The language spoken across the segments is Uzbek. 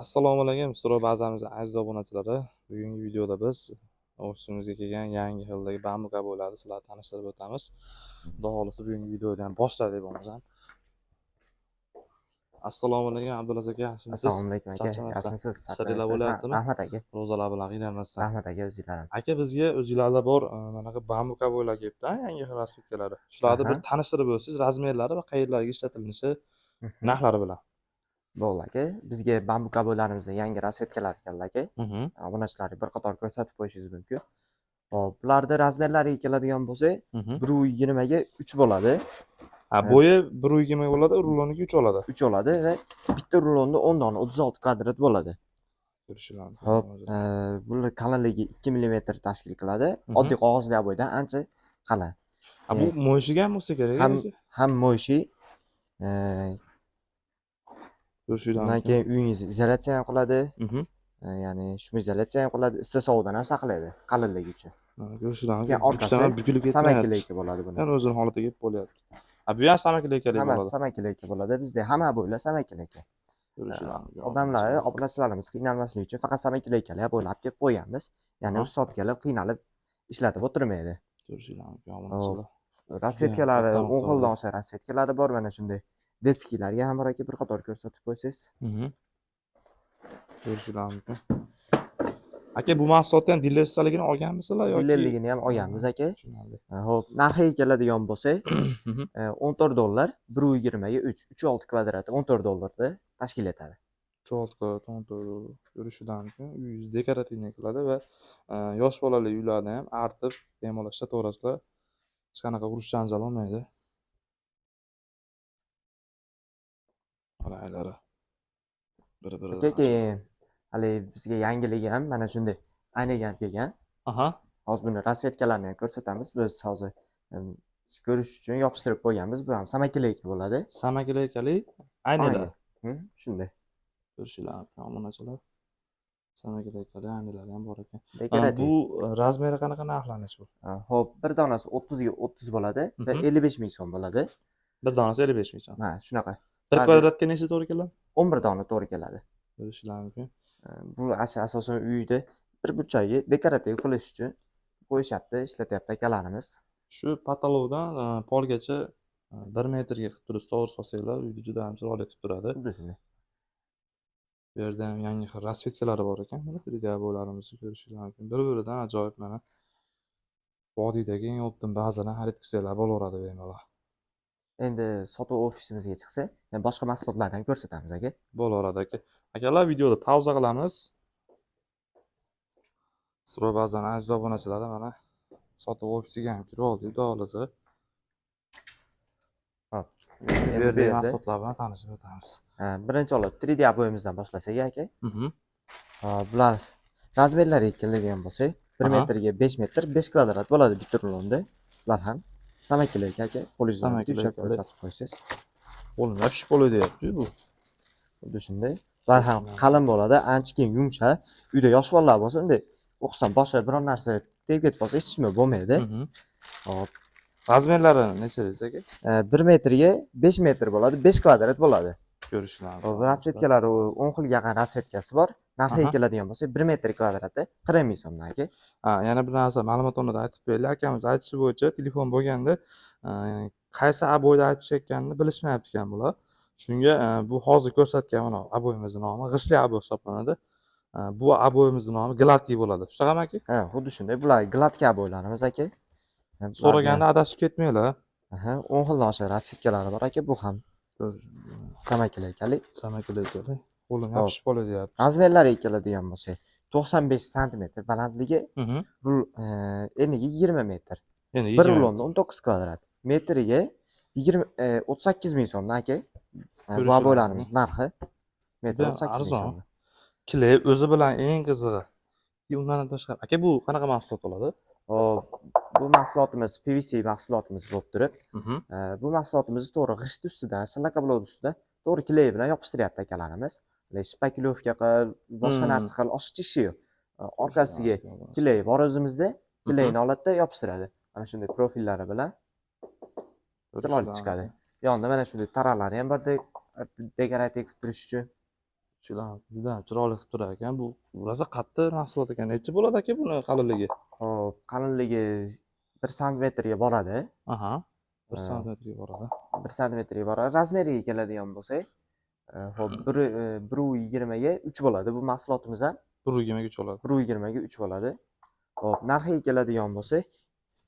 Assalomu alaykum, Suro bazamiz aziz obunachilari. Bugungi videoda biz ofisimizga kelgan yangi xildagi bambu kabolarni sizlarga tanishtirib o'tamiz. Xudo xolisa bugungi videodan boshladik bo'lmasam. Assalomu alaykum Abdulaziz aka, yaxshimisiz? Assalomu alaykum aka, Charchamasdan. yaxshimisiz? Ishlar bo'lyaptimi? Rahmat aka. Ro'zalar bilan qiynalmasdan. Rahmat aka, o'zinglar. Aka, bizga o'zingizlarda bor manaqa bambu kabolar kelibdi, yangi xil rasvetkalari. Shularni bir tanishtirib o'tsangiz, razmerlari va qayerlarga ishlatilinishi, narxlari bilan. Bo'ldi aka, bizga bambu kabolarimizda yangi rasvetkalar keldi aka. Obunachilarga bir qator ko'rsatib qo'yishingiz mumkin. Hop, bularda razmerlariga keladigan bo'lsa, 1.20 ga 3 bo'ladi. Bo'yi 1.20 bo'ladi, ruloniga 3 oladi. 3 oladi va bitta rulonda 10 dona 36 kvadrat bo'ladi. Hop, bular qalinligi 2 mm tashkil qiladi. Oddiy qog'ozli aboydan ancha qalin. Bu mo'yshiga ham bo'lsa kerak aka? Ham mo'yshi. Undan keyin uyingizni izolyatsiya ham qiladi. Ya'ni shum izolyatsiya ham qiladi, issiq sovuqdan ham saqlaydi, qalinligi uchun. Ko'rishidan orqasi bukilib ketmayapti. samakilikka bo'ladi buni. Yani o'zining holatiga kelib bo'lyapti. Bu ham samakilikka bo'ladi. Hammasi samakilikka bo'ladi. Bizda hamma bo'ylar samakilikka. Odamlar, obunachilarimiz qiynalmasligi uchun faqat samakilikkalar bo'ylab kelib qo'yganmiz. Ya'ni hisob kelib, qiynalib ishlatib o'tirmaydi. Ko'rishidan rasvetkalari 10 xildan oshiq rasvetkalari bor, mana shunday. Detskilarga ham bor aka, bir qator ko'rsatib qo'ysangiz. Ko'rishidan mumkin. Aka, bu mahsulotdan dilersaligini olganmisizlar yoki? Dilerligini ham olganmiz aka. Xo'p, narxiga keladigan bo'lsa, $14, 1.20 ga 3, 3.6 kvadrati $14 tashkil etadi. 3.6 kvadrat $14. Ko'rishidan mumkin. Uyingiz dekorativniy qiladi va yosh bolali uylarda ham artib bemalol ishlataverasizlar. Hech qanaqa urush janjal olmaydi. Aylari bir-biridan. Keyin hali bizga yangiligi ham mana shunday aynagan kelgan. Hozir buni rasvetkalarni ham ko'rsatamiz. Biz hozir ko'rish uchun yopishtirib qo'yganmiz. Bu ham samakilikka bo'ladi. Samakilikali aynalar. Shunday. Ko'rishinglar, obunachilar. Samakilikali aynalar ham bor ekan. Bu razmeri qanaqa narxlanish bu? Xo'p, bir donasi 30 ga 30 bo'ladi va 55 ming so'm bo'ladi. Bir donasi 55 ming so'm. Ha, shunaqa. 1 kvadratga nechta to'g'ri keladi? 11 dona to'g'ri keladi. Ko'rishinglar mumkin. Bu asosan uyda bir burchagi dekorativ qilish uchun qo'yishyapti, ishlatyapti akalarimiz. Shu patologdan polgacha 1 metrga qilib turib to'g'ri solsanglar, uyda juda ham chiroyli turib turadi. Xuddi shunday. Bu yerda ham yangi xil rasvetkalari bor ekan. Mana 3D bo'larimizni ko'rishinglar mumkin. Bir-biridan ajoyib mana. Vodiydagi eng optim bazadan xarid qilsanglar bo'laveradi bemalol. Endi sotuv ofisimizga chiqsa, boshqa mahsulotlarni ham ko'rsatamiz aka. Bo'laveradi aka. Akalar, videoni pauza qilamiz. Suro bazani aziz obunachilari mana sotuv ofisiga ham kirib oldik, xudo xolisa. Hop. Bu yerda mahsulotlar bilan tanishib o'tamiz. Birinchi olib 3D aboyimizdan boshlasak aka. Bular razmerlariga keladigan bo'lsak, 1 metrga 5 metr, 5 kvadrat bo'ladi bitta rulonda. Bular ham samakilik aka, qo'lingizdan ushlab ko'rsatib qo'ysangiz. Qo'lim yopishib qoladi bu. Xuddi shunday. Bular ham qalin bo'ladi, ancha keyin yumshoq. Uyda yosh bolalar bo'lsa, unday o'qisam boshqa biror narsa tegib ketib qolsa, hech nima bo'lmaydi. Hop. Razmerlari necha deysiz aka? 1 metrga 5 metr bo'ladi, 5 kvadrat bo'ladi. Ko'rishinglar. Bu rasvetkalar 10 xilga yaqin rasvetkasi bor. Narxiga keladigan bo'lsa, 1 metr kvadrati 40 ming so'mdan aka. Yana bir narsa ma'lumot o'rnida aytib beraylik. Akamiz aytishi bo'yicha telefon bo'lganda qaysi aboyda aytishayotganini bilishmayapti ekan bular. Shunga bu hozir ko'rsatgan mana aboyimizning nomi g'ishtli aboy hisoblanadi. Bu aboyimizning nomi gladkiy bo'ladi. Shunaqami aka? Ha, xuddi shunday. Bular gladkiy aboylarimiz aka. So'raganda adashib ketmanglar. 10 xildan oshiq rasvetkalari bor aka. Bu ham samakilikali. Qo'lim yopishib qoladi. Razmerlariga keladigan bo'lsa, 95 sm balandligi, eniga 20 metr. Bir rulonda 19 kvadrat. Metriga 38 ming so'mdan aka. Bu aboylarimiz narxi metr 38 ming so'm. Kley o'zi bilan eng qizig'i. Undan tashqari aka, bu qanaqa mahsulot bo'ladi? Bu mahsulotimiz PVC mahsulotimiz bo'lib turib, bu mahsulotimizni to'g'ri g'isht ustidan, sillaka blok ustidan to'g'ri kley bilan yopishtiryapti akalarimiz. Shpakilovka qil, boshqa narsa qil, oshiqcha ishi yo'q. Orqasiga kley bor o'zimizda, kleyni oladida yopishtiradi. Mana shunday profillari bilan chiroyli chiqadi. Yonida mana shunday taralari ham bor dekorativ qilib turish uchun. Shular juda chiroyli qilib turar ekan. Bu rosa qattiq mahsulot ekan. Necha bo'ladi aka buni qalinligi? Hop, qalinligi 1 santimetrga boradi. Aha. 1 Ee, santimetrga boradi. 1 santimetrga boradi. Razmeriga keladigan bo'lsak, hop 1.20 ga 3 bo'ladi. Bu mahsulotimiz ham 1.20 ga bo'ladi. 1.20 ga 3 bo'ladi. Hop, narxiga keladigan bo'lsak,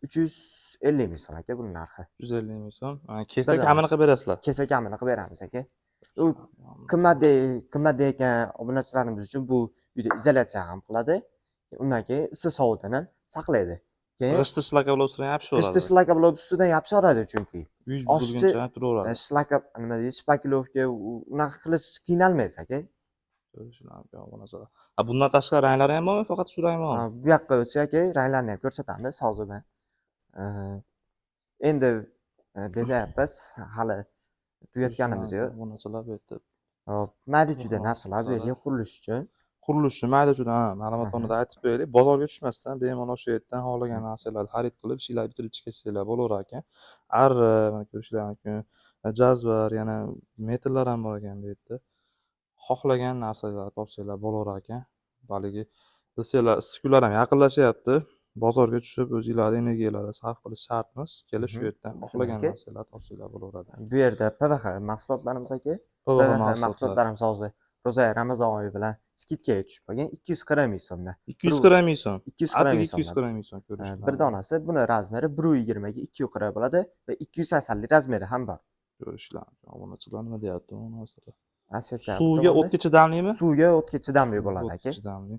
350 ming so'm aka buning narxi. 150 ming so'm. Kelsa kamini qilib berasizlar. Kelsa kamini qilib beramiz aka. U qimmat ekan obunachilarimiz uchun bu uyda izolyatsiya ham qiladi. Undan keyin issiq sovuqdan ham saqlaydi. Keyin G'ishti shlaka bilan ustidan yopishadi. qishda shlaka bilan ustidan yopishadi chunki. Yuz buzilguncha turaveradi. Shlaka nima deydi, shpakilovka unaqa qilish qiynalmaysiz aka. Bundan tashqari ranglari ham bormi? Faqat shu rang bormi? Bu yoqqa o'tsak aka, ranglarni ham ko'rsatamiz hozir men. Endi bezayapmiz, hali tugatganimiz yo'q. Bunachalar bu yerda. Hop, mayda-chuyda narsalar bu yerga qurilish uchun. Qurilishni mayda-chuyda ma'lumotlarni aytib qo'yaylik. Bozorga tushmasdan bemalol shu yerdan xohlagan narsalarni xarid qilib, ishlarni bitirib chiqsanglar bo'laverar ekan. Arra, mana ko'rishingiz mumkin. Jazvar, yana metrlar ham bor ekan bu yerda. Xohlagan narsalarni topsanglar bo'laverar ekan. Baligi bilsanglar, issiq kunlar ham yaqinlashyapti. Bozorga tushib o'zingizlarning energiyalarni sarf qilish shartmas. Kelib shu yerdan xohlagan narsalarni topsanglar bo'laveradi. Bu yerda PVX mahsulotlarimiz aka. PVX mahsulotlarimiz hozir ro'za Ramazon oyi bilan skidkaga tushib qolgan 240 ming so'mdan. 240 ming so'm. 240 ming so'm. 240 ming so'm ko'rishlar. Bir donasi buni razmeri 1.20 ga 240 bo'ladi va 280 lik razmeri ham bor. Ko'rishlar. Obunachilar nima deyapti bu narsalar? Suvga o'tga chidamlimi? Suvga o'tga chidamli bo'ladi aka. Chidamli.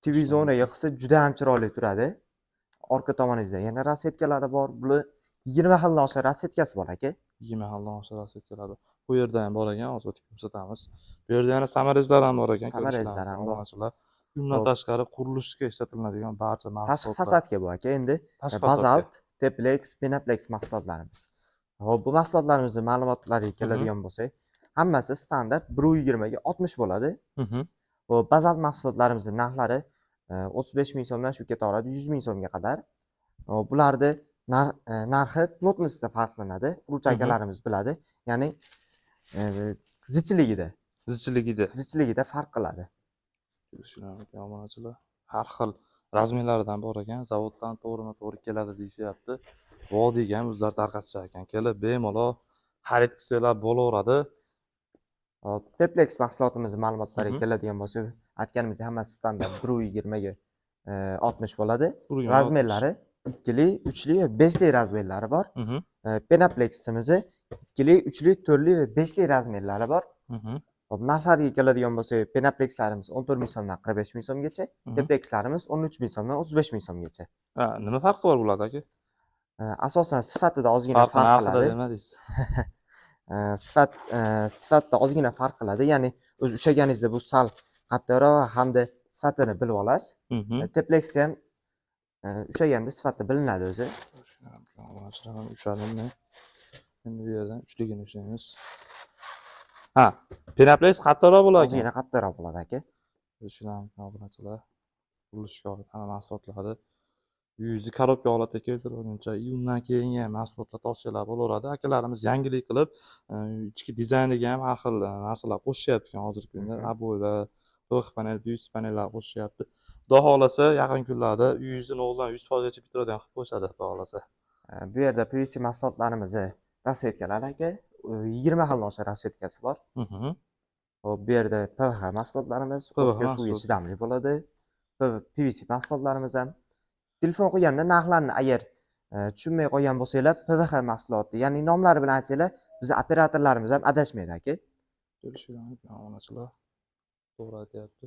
Televizioniga qilsa juda ham chiroyli turadi. Orqa tomoningizda yana rasvetkalari bor. Bular 20 xildan oshiq rasvetkasi bor aka. 20 xildan oshiq rasvetkalari. Bu yerda ham bor ekan, hozir o'tib ko'rsatamiz. Bu yerda yana samarezlar ham bor ekan. Samarezlar ham bor. Bundan tashqari qurilishga ishlatiladigan barcha mahsulotlar. Tashqi fasadga bu aka. Endi bazalt, teplex, penaplex mahsulotlarimiz. Hop, bu mahsulotlarimizning ma'lumotlariga keladigan bo'lsak, hammasi standart 1.20 ga 60 bo'ladi. Bu bazalt mahsulotlarimizning narxlari 35 ming so'mdan shu ketaveradi 100 ming so'mga qadar. Bularni narxi plotностьda farqlanadi. Quruvchi akalarimiz biladi. Ya'ni zichligida farq qiladi. Har xil razmerlardan bor ekan, zavoddan to'g'rima-to'g'ri keladi deyishyapti. Vodiyga ham o'zlari tarqatishar ekan. Kelib bemalol xarid qilsanglar bo'laveradi. Hop, Teplex mahsulotimizning ma'lumotlariga keladigan bo'lsak, aytganimizdek hammasi standart 1.20 ga 60 bo'ladi. Razmerlari 2 lik, 3 lik va 5 lik razmerlari bor. Penapleximiz 2 lik, 3 lik, 4 lik va 5 lik razmerlari bor. Hop, narxlariga keladigan bo'lsak, penaplexlarimiz 14 ming so'mdan 45 ming so'mgacha, teplexlarimiz 13 ming so'mdan 35 ming so'mgacha. Nima farqi bor bularda aka? Asosan sifatida ozgina farq qiladi. Demadingiz. Sifatda ozgina farq qiladi. Ya'ni o'z ushlaganingizda bu sal qattiqroq hamda sifatini bilib olasiz. Teplexda ham ushlaganda sifati bilinadi o'zi. Ushladimmi? Endi bu yerdan uchligini ushlaymiz. Ha, Penaplex qattiqroq bo'ladi. Ozgina qattiqroq bo'ladi aka. Shularni obunachilar qurilishga oid hamma mahsulotlarni yuzni korobka holatga keltirguncha, undan keyin ham mahsulotlar tavsiyalar bo'laveradi. Akalarimiz yangilik qilib, ichki dizayniga ham har xil narsalar qo'shyapti hozirgi kunda. Aboylar, PVX panel, PVC panellar qo'shyapti. Xudo xolasa yaqin kunlarda uyingizni noldan 100% gacha bitiradigan qilib qo'yishadi, xudo xolasa. Bu yerda PVC mahsulotlarimizni rasvetkalar aka 20 xildan oshiq rasvetkasi bor. Hop, bu yerda PVX mahsulotlarimiz o'tga suvga chidamli bo'ladi. PVC mahsulotlarimiz ham telefon qo'yganda narxlarni agar tushunmay qolgan bo'lsanglar, PVX mahsuloti, ya'ni nomlari bilan aytsanglar, biz operatorlarimiz ham adashmaydi aka. Obunachilar to'g'ri aytyapti.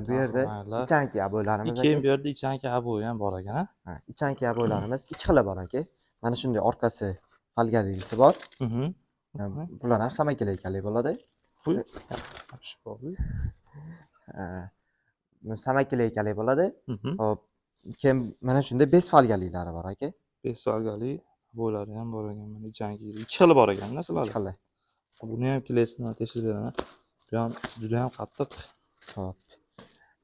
Bu yerda ichanki aboylarimiz aka. Keyin bu yerda ichanki aboy ham bor ekan, ha? Ichanki aboylarimiz ikki xil bor aka. Mana shunday orqasi falgalisi bor. Bular ham samakaleykali bo'ladi. Samakaleykali bo'ladi. Hop, keyin mana shunday 5 falgaliklari bor aka. 5 falgali aboylari ham bor ekan. Mana ichanki ikki xil bor ekan, sizlar. Ikki xil. Buni ham kelesini tekshirib beraman. Bu ham juda ham qattiq. Hop.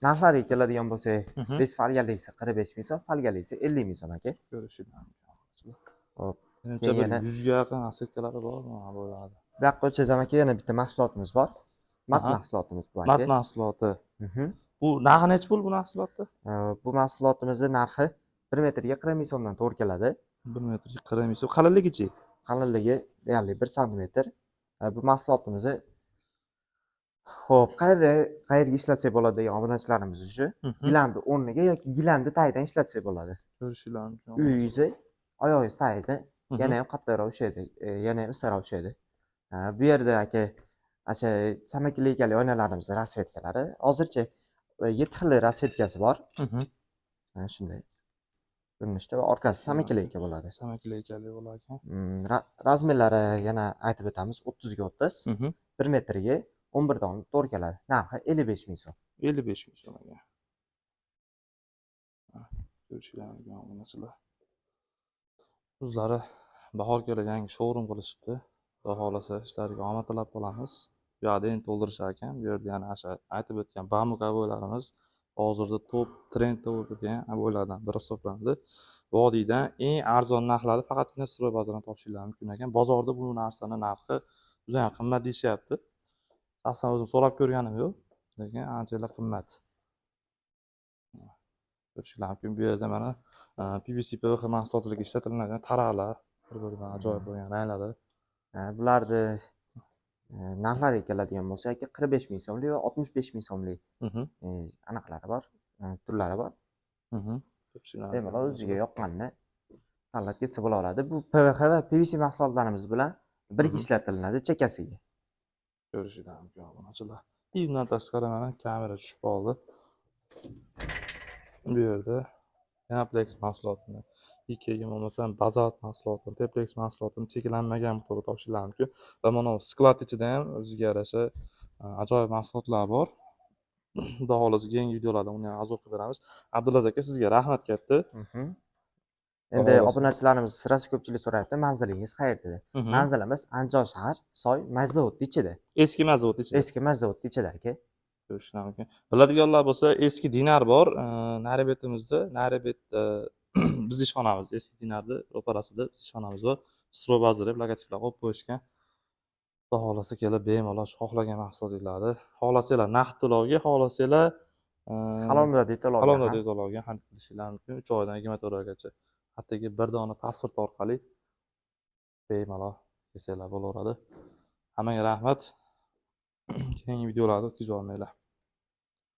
Narxlariga keladigan bo'lsak, 5 falgalisi 45 ming so'm, falgalisi 50 ming so'm aka. Ko'rishinglar. Hop. Yana 100 ga yaqin assetkalari bormi aboylarda? Bu yoqqa o'tsangiz aka yana bitta mahsulotimiz bor. Mat Aha. mahsulotimiz bu Mat aka. mahsuloti. Mhm. Bu narxi nechi pul bu mahsulotni? Bu mahsulotimizning narxi 1 metrga 40 ming so'mdan to'g'ri keladi. 1 metrga 40 ming so'm. Qalinligichi? Qalinligi deyarli 1 santimetr. Bu mahsulotimizni xo'p, qayerga ishlatsak bo'ladi degan obunachilarimiz uchun gilamni o'rniga yoki gilamni tagidan ishlatsak bo'ladi. Ko'rishingiz mumkin. Uyingizni oyog'ingiz tagida yana ham qattiqroq ushlaydi, yana ham issiqroq ushlaydi. Bu yerda aka o'sha samakilekali oynalarimiz rasvetkalari hozircha 7 xil rasvetkasi bor. Mana shunday ko'rinishda va orqasi samakileka bo'ladi. Samakilekali bo'lar ekan. Razmerlari yana aytib o'tamiz. 30 ga 30, 1 metrga 11 dan to'g'ri keladi. Narxi 55 ming so'm. 55 ming so'm ekan. Ko'rishingiz mumkin obunachilar. O'zlari bahorga yangi showroom qilishibdi. Xudo xohlasa ishlariga omad tilab qolamiz. Bu yoqda endi to'ldirishar ekan. Bu yerda yana o'sha aytib o'tgan bamuk aboylarimiz hozirda top trendda bo'lib turgan aboylardan biri hisoblanadi. Vodiydan eng arzon narxlarda faqatgina Stroy bozoridan topishingiz mumkin ekan. Bozorda bu narsani narxi juda ham qimmat deyishyapti. Shaxsan o'zim so'rab ko'rganim yo'q, lekin anchalar qimmat. Ko'rishingiz mumkin. Bu yerda mana PVC PVH mahsulotlarga ishlatiladigan taraqlar bir-biridan ajoyib bo'lgan ranglarda. Bularni narxlariga keladigan bo'lsak, 45 ming so'mlik va 65 ming so'mlik anaqalari bor, turlari bor. Bemalol o'ziga yoqqanini tanlab ketsa bo'laveradi. Bu PVH va PVC mahsulotlarimiz bilan birga ishlatilinadi chekkasiga. Ko'rishingiz mumkin obunachilar. Bundan tashqari mana kamera tushib qoldi. Bu yerda Yanaplex mahsulotini, Ikea bo'lmasam Bazalt mahsulotini, Teplex mahsulotini cheklanmagan miqdorda topishingiz mumkin. Va mana bu sklad ichida ham o'ziga yarasha ajoyib mahsulotlar bor. Xudo xohlasa keyingi videolarda uni ham azor qilib beramiz. Abdulaziz aka, sizga rahmat katta. Endi obunachilarimiz sirasi ko'pchilik so'rayapti, manzilingiz qayerda deb. Manzilimiz Andijon shahar, Soy Majzavodni ichida. Eski Majzavodni ichida. Eski Majzavodni ichida aka. Ko'rishingiz mumkin. Biladiganlar bo'lsa, eski Dinar bor. Naribetimizda, Naribetda biz ishxonamiz, eski Dinarda ro'parasida ishxonamiz bor. Stroy bozor deb logotiplar qo'yib qo'yishgan. Xudo xohlasa kelib bemalol xohlagan mahsulotlarni, xohlasanglar naqd to'lovga, xohlasanglar Halol muddatli to'lovga ham qilishingiz mumkin. 3 oydan 24 oygacha. Hattoki bir dona pasport orqali bemalol kelsanglar bo'laveradi. Hammaga rahmat. Keyingi videolarda o'tkazib olmanglar.